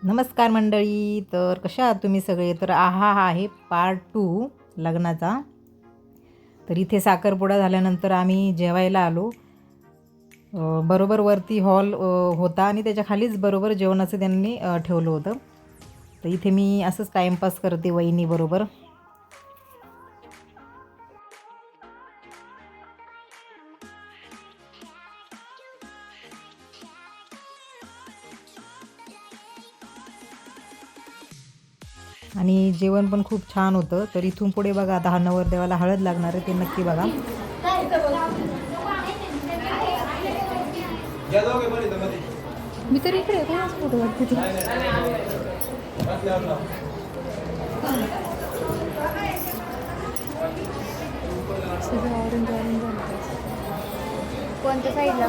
नमस्कार मंडळी. तर कशा आहात तुम्ही सगळे? तर हा आहे पार्ट 2 लग्नाचा. तर इथे साखरपुडा झाल्यानंतर आम्ही जेवायला आलो. बरोबर वरती हॉल होता आणि त्याच्या खालीच बरोबर जेवणाचं त्यांनी ठेवलं होतं. तर इथे मी असंच टाईमपास करते वहिनीबरोबर. आणि जेवण पण खूप छान होतं. तर इथून पुढे बघा आता हा नवरदेवाला हळद लागणार आहे, ते नक्की बघा. मी तर इकडे कोणाच फोटो काढते ते. सगळं ऑरेंज ऑरेंज झालं. कोणत्या साईडला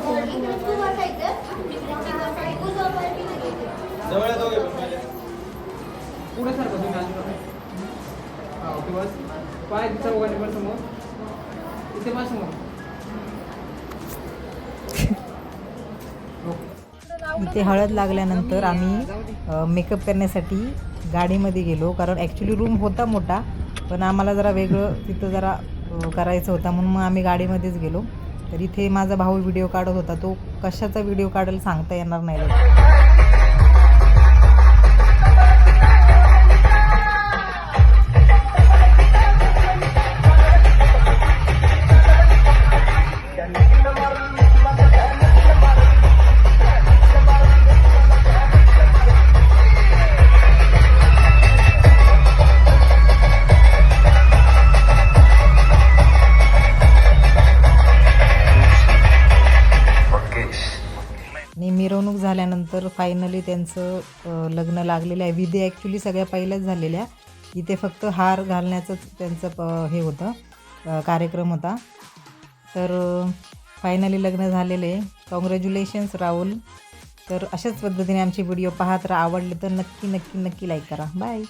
पुढे सर तुम्ही बस पाय चौघांनी पण समोर इथे बस समोर. इथे हळद लागल्यानंतर आम्ही मेकअप करण्यासाठी गाडीमध्ये गेलो, कारण ॲक्च्युली रूम होता मोठा, पण आम्हाला जरा वेगळं तिथं जरा करायचं होता, म्हणून मग आम्ही गाडीमध्येच गेलो. तर इथे माझा भाऊ व्हिडिओ काढत होता. तो कशाचा व्हिडिओ काढेल सांगता येणार नाही. आणि मिरवणूक झाल्यानंतर फायनली त्यांचं लग्न लागलेलं आहे. विधी ॲक्च्युली सगळ्या पहिल्याच झालेल्या. इथे फक्त हार घालण्याचंच त्यांचं हे होतं, कार्यक्रम होता. तर फायनली लग्न झालेले. कॉंग्रॅच्युलेशन्स राहुल. तर अशाच पद्धतीने आमचे व्हिडिओ पाहत राहा. आवडले तर नक्की नक्की नक्की लाईक करा. बाय.